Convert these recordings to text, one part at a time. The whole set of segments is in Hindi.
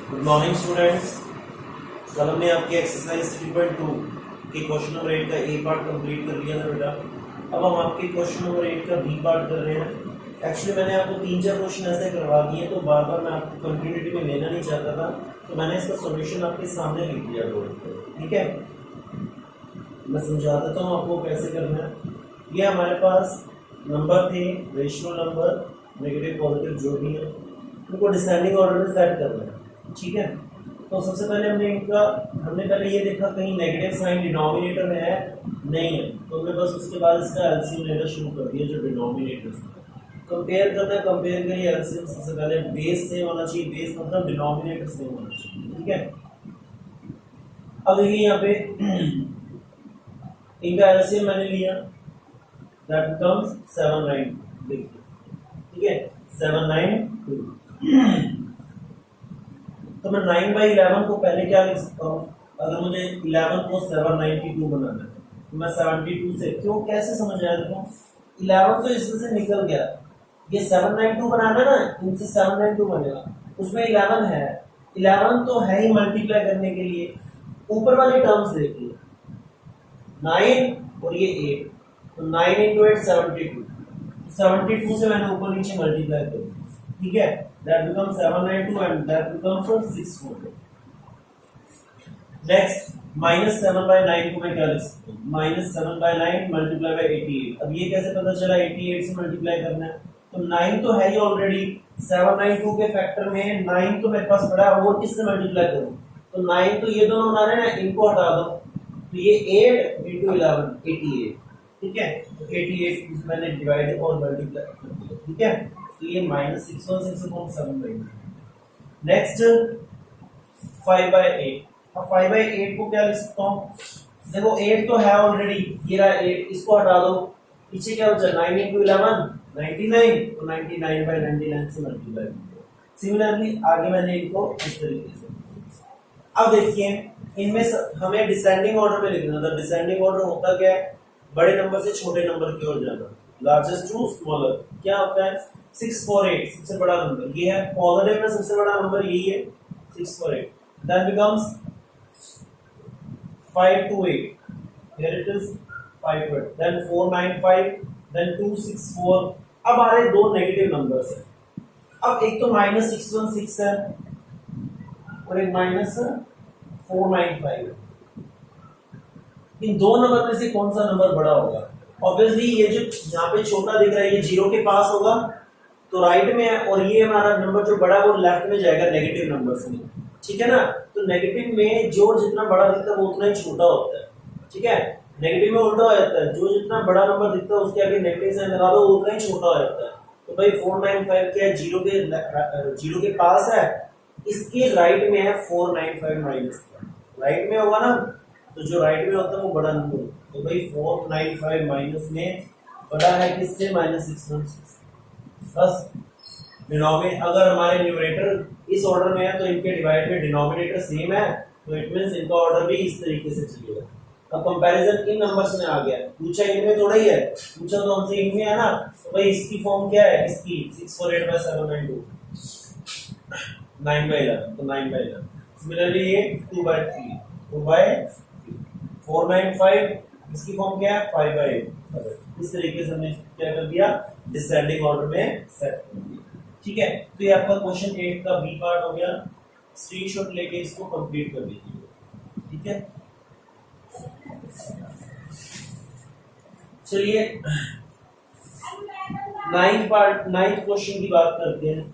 Good morning students. कल हमने आपकी एक्सरसाइज 3.2 के क्वेश्चन नंबर 8 का ए पार्ट कंप्लीट कर लिया था बेटा। अब हम आपके क्वेश्चन नंबर 8 का बी पार्ट कर रहे हैं। एक्चुअली मैंने आपको 3-4 क्वेश्चन ऐसे करवा दिए तो बार बार मैं आपको कंटिन्यूटी में लेना नहीं चाहता था, तो मैंने इसका सॉल्यूशन आपके सामने लिख दिया बोर्ड पर। ठीक है, मैं समझा देता हूँ आपको कैसे करना है। ये हमारे पास नंबर थे, रेशनल नंबर, नेगेटिव पॉजिटिव जो भी है, उनको डिसेंडिंग ऑर्डर में सेट करना है। ठीक है, तो सबसे पहले हमने पहले ये देखा कहीं नेगेटिव साइन डिनोमिनेटर में है, नहीं है, तो हमने बस उसके बाद इसका एलसीएम लेना शुरू कर दिया जो डिनोमिनेटर से। कंपेयर करना है, कंपेयर के लिए एलसीएम सबसे पहले बेस सेम होना चाहिए, बेस मतलब डिनोमिनेटर सेम होना चाहिए। ठीक है, अब देखिए यहाँ पे इनका एलसीएम मैंने लिया, दैट बिकम्स 792। देखिए, ठीक है, 792। तो मैं 9/11 को पहले क्या लिख सकता हूँ? अगर मुझे 11 को 792 बनाना है तो मैं 72 से, क्यों कैसे समझ आया? देखो 11 तो इसमें से निकल गया, ये 792 बनाना ना, इनसे 792 बनेगा, उसमें 11 है, 11 तो है ही मल्टीप्लाई करने के लिए। ऊपर वाली टर्म्स देखिए, 9 और ये 8, तो 9 × 8 72, 72 से मैंने ऊपर नीचे मल्टीप्लाई कर दिया। ठीक है, that becomes 792 and that becomes 640। Next -7/9 को मैं क्या लिख सकता हूँ? -7/9 मल्टीप्लाई बाय 88। अब ये कैसे पता चला 88 से मल्टीप्लाई करना है? तो 9 तो है ही ऑलरेडी, 792 के फैक्टर में 9 तो मेरे पास पड़ा है, वो किससे मल्टीप्लाई करूँ? तो 9 तो ये दोनों बना रहे हैं ना, इनको हटा दो, तो ये 8 × 11 88। ठीक है, तो 88 मैंने डिवाइड और मल्टीप्लाई कर दिया। ठीक है, तो ये -616 नेक्स्ट 5/8। अब 5/8 को क्या लिख सकता हूँ? देखो 8 तो है ऑलरेडी, ये रहा 8, इसको हटा दो, पीछे क्या बचा? 9 × 11 99, तो 99/99 से मल्टीप्लाई कर। सिमिलरली आगे मैंने इनको इस तरीके से। अब देखिए इनमें हमें डिसेंडिंग ऑर्डर में लिखना था। डिसेंडिंग ऑर्डर होता क्या है? बड़े नंबर से छोटे नंबर की ओर जाना, लार्जेस्ट टू स्मॉलर। क्या होता है? 648 सबसे बड़ा नंबर ये है, पॉजिटिव में सबसे बड़ा नंबर यही है 648। Then becomes 528, here it is 528, then 495, then 264। अब आ रहे दो नेगेटिव नंबर्स हैं। अब एक तो -616 है और एक -495 है। इन दो नंबर में से कौन सा नंबर बड़ा होगा? ऑब्वियसली ये जो यहाँ पे छोटा दिख रहा है ये 0 के पास होगा, तो राइट में है, और ये हमारा नंबर जो बड़ा वो लेफ्ट में जाएगा नेगेटिव नंबर्स में। ठीक है ना, तो नेगेटिव में जो जितना बड़ा दिखता है वो उतना ही छोटा होता है। ठीक है, नेगेटिव में उल्टा हो जाता है, जो जितना बड़ा नंबर दिखता है उसके आगे नेगेटिव साइन लगा दो, उतना ही छोटा हो जाता है। तो भाई 495 क्या है? 0 के पास है, इसके राइट में है 495 माइनस, राइट में होगा ना, तो जो राइट में होता है वो बड़ा नंबर। तो भाई 495 माइनस में बड़ा है किससे? -616। बस डिनोमिनेटर, अगर हमारे न्यूमरेटर इस ऑर्डर में है तो इनके डिवाइड में डिनोमिनेटर सेम है, तो इट मींस इनका ऑर्डर भी इस तरीके से चलेगा। अब कंपैरिजन इन नंबर्स में आ गया, पूछा इनमें थोड़ा ही है, पूछा तो हमसे इनमें है ना, तो भाई इसकी फॉर्म क्या है? इसकी 648/792, 9/11, तो 9/11। सिमिलरली ये 2/3, 2/3, 495, इसकी फॉर्म क्या है? 5/8। इस तरीके से हमने क्या कर दिया? डिसेंडिंग ऑर्डर में सेट कर दिया। ठीक है, तो ये आपका क्वेश्चन 8 का बी पार्ट हो गया। स्क्रीनशॉट लेके इसको कंप्लीट कर लीजिए। ठीक है, चलिए 9th क्वेश्चन की बात करते हैं।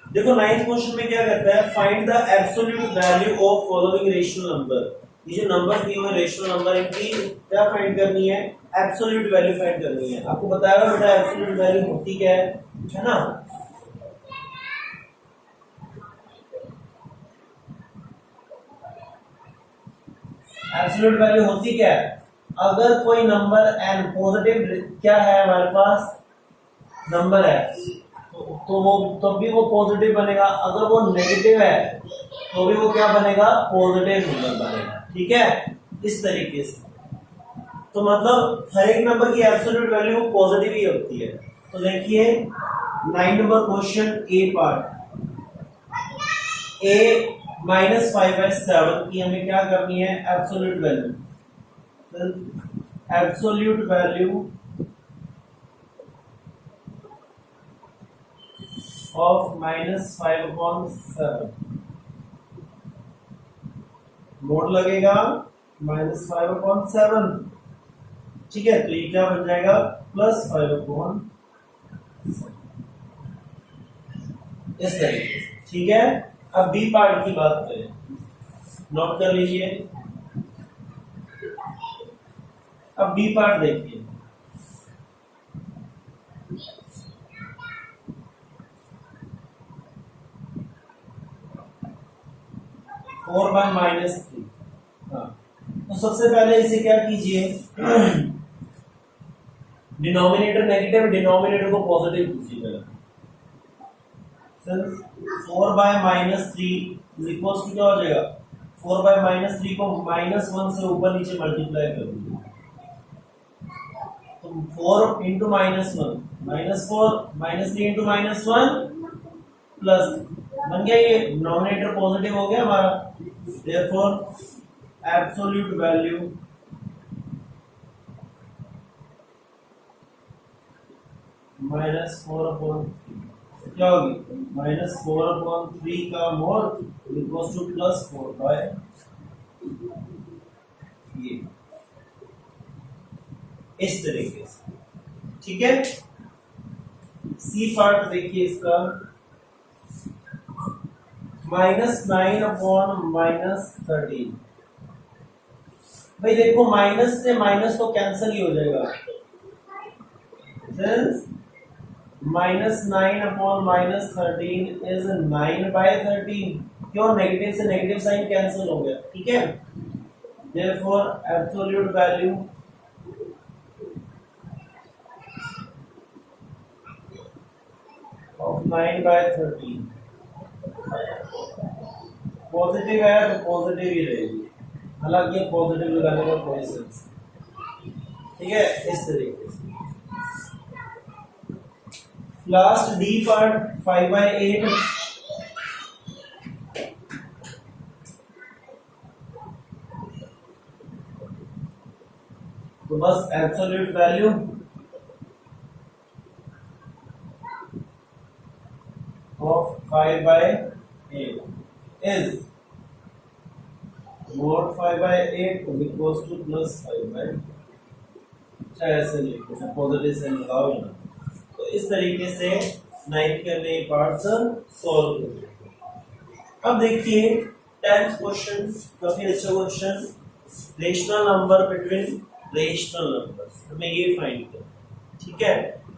देखो 9th क्वेश्चन में क्या करता है? Find the absolute value of following rational number. ये जो नंबर दिए हुए रेशनल नंबर, इनकी क्या फाइंड करनी है? एब्सोल्यूट वैल्यू फाइंड करनी है। आपको बताएगा बेटा एब्सोल्यूट वैल्यू होती क्या है ना? एब्सोल्यूट वैल्यू होती क्या है? अगर कोई नंबर n पॉजिटिव क्या है हमारे पास नंबर है तो वो तो भी वो पॉजिटिव बनेगा, अगर वो नेगेटिव है तो भी वो क्या बनेगा पॉजिटिव नंबर बनेगा। ठीक है, इस तरीके से। तो मतलब हर एक नंबर की एब्सोल्यूट वैल्यू पॉजिटिव ही होती है। तो देखिए 9 number question A part, a -5/7 की हमें क्या करनी है absolute value. Absolute value of -5/7 mode लगेगा -5/7। ठीक है, तो ये क्या बन जाएगा +5/7 इस तरीके से। ठीक है, अब बी पार्ट की बात करें, नोट कर लीजिए। अब बी पार्ट देखिए, फोर बाय -3। हाँ, तो सबसे पहले इसे क्या कीजिए डिनोमिनेटर नेगेटिव, डिनोमिनेटर को पॉजिटिव कीजिए। 4 बाय -3 इज इक्वल टू क्या हो जाएगा 4 बाय -3 को -1 से ऊपर नीचे मल्टीप्लाई कर दीजिए, तो 4 इंटू -1 -4 -3 इंटू -1 प्लस बन गया, ये डिनोमिनेटर पॉजिटिव हो गया हमारा। देयरफॉर एब्सोल्यूट वैल्यू -4/3 क्या होगी -4/3 का मोड इक्वल्स टू +4 बाय ये, इस तरीके से। ठीक है, सी पार्ट देखिए इसका, -9/-13। भाई देखो माइनस से माइनस तो कैंसिल ही हो जाएगा, -9/-13 इज 9/13। क्यों, नेगेटिव से नेगेटिव साइन कैंसिल हो गया। ठीक है, therefore absolute value of 9/13 positive है तो पॉजिटिव ही रहेगी, हालांकि पॉजिटिव लगाने का कोई सेंस। ठीक है, इस तरीके से। लास्ट डी पार्ट 5/8, तो बस absolute value of 5/8 is mod 5/8 is equals to +5/, चाहे ऐसे लिखो पॉजिटिव साइन लगाओ ना। तो इस तरीके से 9 के नए पार्ट्स सॉल्व कर। अब देखिए 10th क्वेश्चन, काफी अच्छा question, rational number between rational numbers, हमें ये फाइंड करना। ठीक है,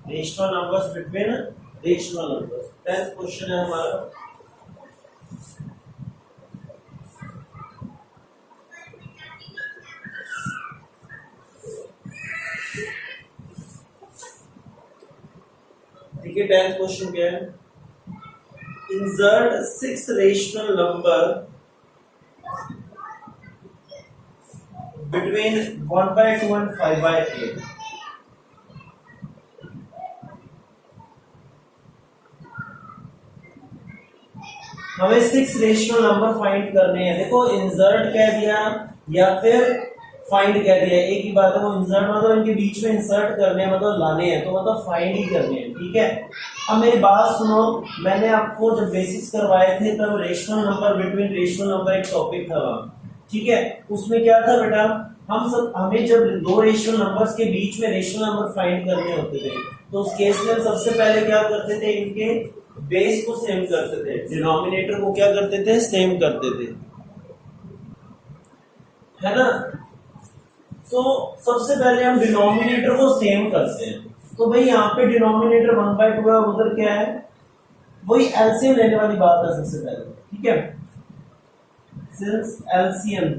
rational numbers between rational numbers, 10th question है हमारा। देखिए 10th क्वेश्चन क्या है, insert 6 rational number between 1/2 and 5/8। हमें 6 रेशनल नंबर फाइंड करने हैं। देखो इंसर्ट कह दिया या फिर फाइंड कह दिया, एक ही बात है। वो इंसर्ट मतलब इनके बीच में इंसर्ट करने हैं, मतलब लाने हैं, तो मतलब फाइंड ही करने हैं। ठीक है, अब मेरी बात सुनो, मैंने आपको जब बेसिक्स करवाए थे तब rational number between rational number एक टॉपिक था। ठीक है, उसमें क्या था बेटा, हमें जब दो रेशनल नंबर्स के बीच में रेशनल नंबर फाइंड करने होते थे, तो उस केस में हम सबसे पहले क्या करते थे, इनके बेस को सेम करते थे, डिनोमिनेटर को क्या करते थे, सेम करते थे, है ना। तो सबसे पहले हम डिनोमिनेटर को सेम करते हैं। तो भाई यहाँ पे डिनोमिनेटर 1/2 है, उधर क्या है, वही एलसीएम लेने वाली बात है सबसे पहले। ठीक है, since LCM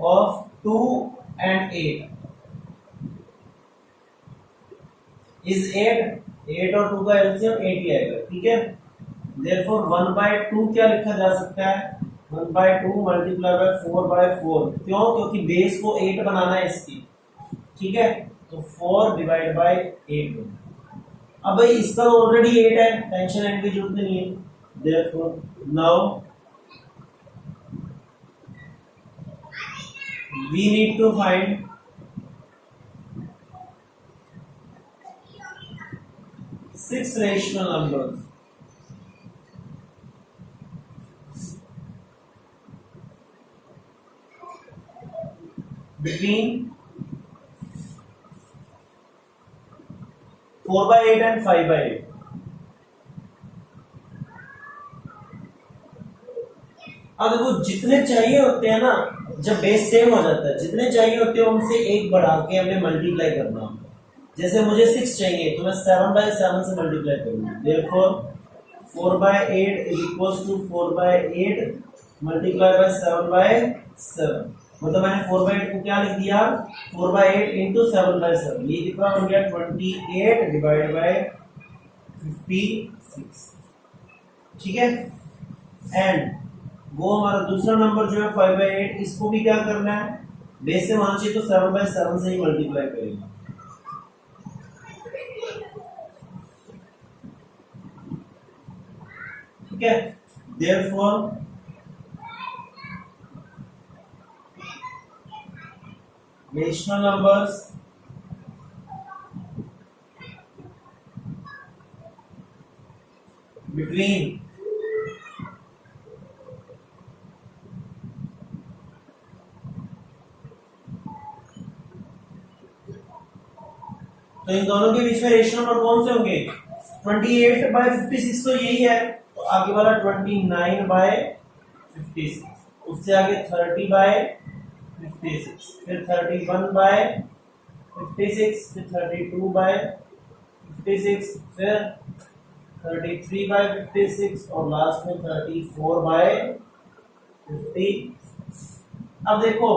of 2 and 8 is 8, 8 और 2 का एलसीएम 8 ही आएगा, ठीक है। Therefore 1/2 क्या लिखा जा सकता है, 1/2 मल्टीप्लाई बाय 4/4, क्यों, क्योंकि बेस को 8 बनाना है इसकी, ठीक है, तो 4 डिवाइड बाय 8। अब भाई इसका ऑलरेडी 8 है, टेंशन लेने की जरूरत नहीं है। Therefore now we need to find six rational numbers between 4/8 and 5/8। अब देखो जितने चाहिए होते हैं ना, जब बेस सेम हो जाता है, जितने चाहिए होते हैं उनसे एक बढ़ा के हमें मल्टीप्लाई करना होगा। जैसे मुझे 6 चाहिए तो मैं 7/7 से मल्टीप्लाई करूंगा। Therefore 4/8 is equals to 4/8 multiply by 7/7, मतलब मैंने 4/8 को क्या लिख दिया, 4/8 इंटू 7/7, ये कितना हो गया 28 डिवाइड बाय 56, ठीक है। एंड वो हमारा दूसरा नंबर जो है 5/8, इसको भी क्या करना है, बेस से मान चाहिए तो 7/7 से ही मल्टीप्लाई करेंगे, ठीक है। Therefore rational numbers between तो इन दोनों के बीच में रेशियो नंबर कौन से होंगे, 28/56 तो यही है, तो आगे वाला 29/56, उससे आगे 30/56, फिर 31/56, फिर 32/56, फिर 33/56 और लास्ट में 34/56। अब देखो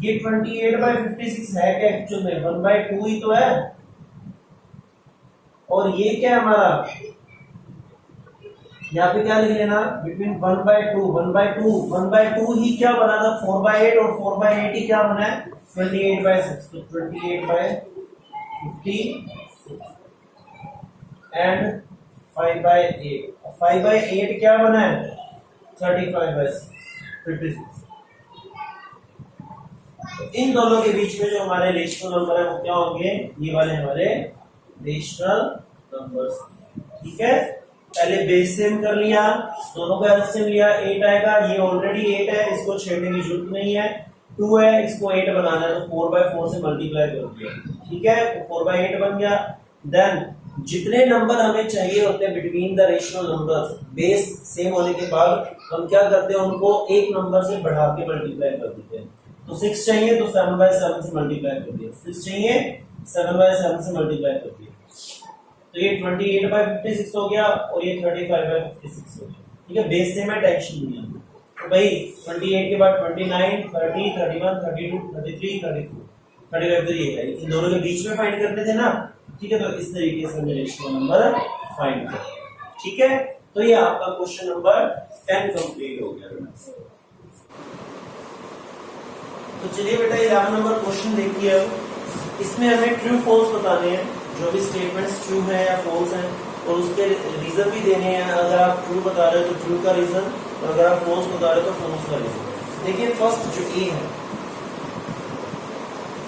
ये 28/56 है क्या, एक्चुअल में 1/2 ही तो है, और ये क्या है हमारा, यहाँ पे क्या लिख लेना, बिटवीन 1/2 ही क्या बना था 4/8, और 4/8 ही क्या बना है 28/6, तो 28/56 एंड 5/8 क्या बना है 35/56। तो इन दोनों के बीच में जो हमारे रेशनल नंबर है वो क्या होंगे, ये वाले हमारे रेशनल नंबर्स, ठीक है। पहले बेस सेम कर लिया, दोनों का एलसीएम लिया, 8 आएगा, ये ऑलरेडी 8 है, इसको छेड़ने की जरूरत नहीं है, 2 है, इसको 8 बनाना है तो 4/4 से मल्टीप्लाई कर दिया, ठीक है, तो 4/8 बन गया। देन जितने नंबर हमें चाहिए होते हैं between the rational numbers, base same होने के बाद हम क्या करते हैं, उनको एक नंबर से बढ़ा के मल्टीप्लाई कर देते हैं। तो 6 चाहिए तो 7/7 से मल्टीप्लाई कर दिया, 6 चाहिए 7/7 से मल्टीप्लाई कर दिया, तो ये 28/56 हो गया और ये 35/56 हो गया, ठीक है। बेस सेम है, टेंशन नहीं है। तो भाई 28 के बाद 29, 30, 31, 32, 33, 34, 35 तो ये है, इन दोनों के बीच में फाइंड करने थे ना, ठीक है। तो इस तरीके से हमने रेशनल नंबर फाइंड किया, ठीक है। तो ये आपका क्वेश्चन नंबर 10 कंप्लीट हो गया। तो चलिए बेटा 11 नंबर क्वेश्चन देखिए। इसमें हमें ट्रू फॉल्स बताने हैं, जो भी स्टेटमेंट्स ट्रू है या फॉल्स हैं, और उसके रीजन भी देने हैं। अगर आप ट्रू बता रहे हो तो ट्रू का रीजन, और अगर आप फॉल्स बता रहे हो तो फॉल्स का रीजन। देखिए फर्स्ट जो ए है,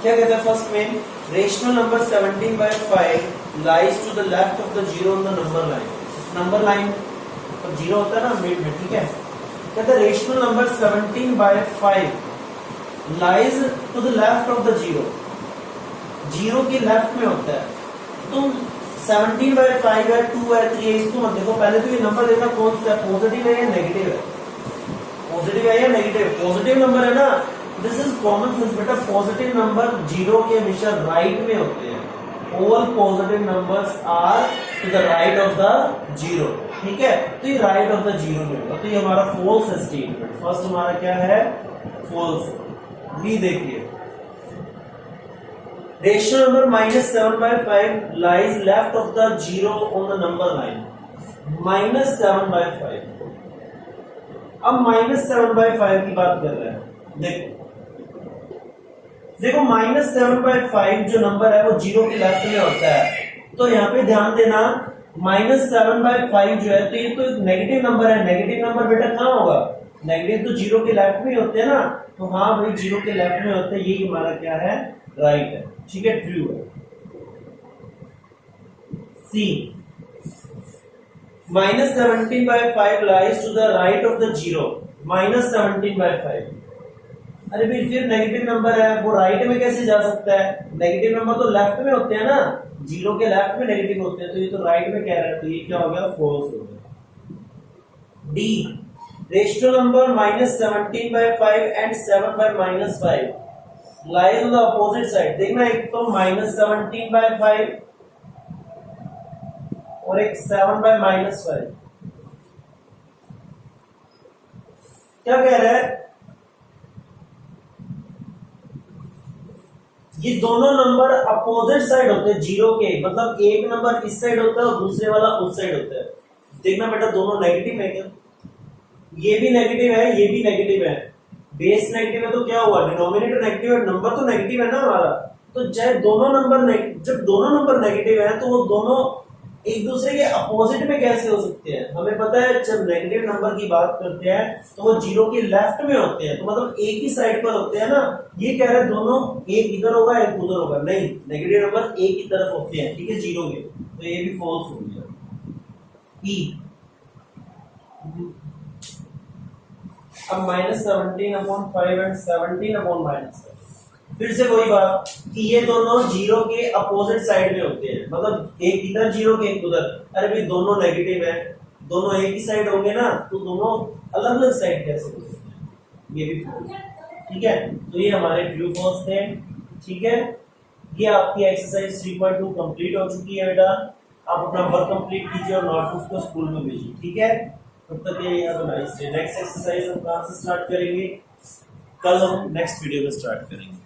क्या कहता है फर्स्ट में, rational number 17/5 lies to the left of the zero on the number line. Number line पर जीरो होता है ना मिड में, ठीक है। कहता है rational number 17/5 lies to the left of the zero, zero के लेफ्ट में होता है। तुम 17/5 है, 2 है, 3 है, इसको मत देखो, पहले तो ये नंबर देखना कौन सा है, पॉजिटिव है या नेगेटिव है, पॉजिटिव है या नेगेटिव। पॉजिटिव नंबर है ना, दिस इज कॉमन सेंस बेटा, पॉजिटिव नंबर जीरो के हमेशा राइट में होते हैं। All positive numbers are to the right of the zero, ठीक है। तो ये राइट ऑफ द जीरो में होगा, तो ये हमारा फॉल्स है स्टेटमेंट। फर्स्ट हमारा क्या है, फॉल्स। बी देखिए, rational number -7/5 lies left of the zero on the number line. -7/5, अब -7/5 की बात कर रहे हैं। देखो -7/5 जो नंबर है वो जीरो के लेफ्ट में होता है, तो यहाँ पे ध्यान देना -7/5 जो है तो ये तो एक नेगेटिव नंबर है। नेगेटिव नंबर बेटा कहाँ होगा, नेगेटिव तो जीरो के लेफ्ट में होते हैं ना, तो हाँ भाई जीरो के लेफ्ट में होते हैं, ये हमारा क्या है, राइट है, ठीक है, ट्रू है। सी -17/5 lies to the right of the zero, -17/5। अरे भाई फिर नेगेटिव नंबर है, वो राइट में कैसे जा सकता है, नेगेटिव नंबर तो लेफ्ट में होते हैं ना, जीरो के लेफ्ट में नेगेटिव होते हैं, तो ये तो राइट में कह रहा है, तो ये क्या हो गया, फॉल्स हो गया। D rational number -17/5 and 7/-5 lies on the opposite side। देखना एक तो -17/5 और एक 7/-5, क्या कह रहा है, ये दोनों नंबर अपोजिट साइड होते हैं जीरो के, मतलब एक नंबर इस साइड होता है और दूसरे वाला उस साइड होता है। देखना बेटा दोनों नेगेटिव है क्या, ये भी नेगेटिव है, ये भी नेगेटिव है, बेस नेगेटिव है तो क्या हुआ, डिनोमिनेटर नेगेटिव है, नंबर तो नेगेटिव है ना हमारा, तो चाहे दोनों नंबर जब दोनों नंबर नेगेटिव है तो वो दोनों एक दूसरे के अपोजिट में कैसे हो सकते हैं। हमें पता है जब नेगेटिव नंबर की बात करते हैं तो वो जीरो के लेफ्ट में होते हैं, तो मतलब एक ही साइड पर होते हैं ना, ये कह रहे हैं दोनों एक इधर होगा एक उधर होगा, नहीं, नेगेटिव नंबर एक ही तरफ होते हैं, ठीक है, जीरो के, तो ये भी फॉल्स हो गया। ई अब -17/5 एंड 17/-5, फिर से वही बात कि ये दोनों जीरो के अपोजिट साइड में होते हैं, मतलब एक इधर जीरो के एक उधर, अरे भाई दोनों नेगेटिव है, दोनों एक ही साइड होंगे ना, तो दोनों अलग अलग साइड कैसे हो सकते हैं, ये भी फॉल्स, ठीक है, तो ये हमारे ट्रू फॉल्स थे, ठीक है। ये आपकी एक्सरसाइज 3.2 कंप्लीट हो चुकी है बेटा, आप अपना वर्क कंप्लीट कीजिए और नोटबुक को स्कूल में भेजिए, ठीक है। तब तक ये नाइस डे। नेक्स्ट एक्सरसाइज हम कहाँ से स्टार्ट करेंगे, कल हम नेक्स्ट वीडियो में स्टार्ट करेंगे।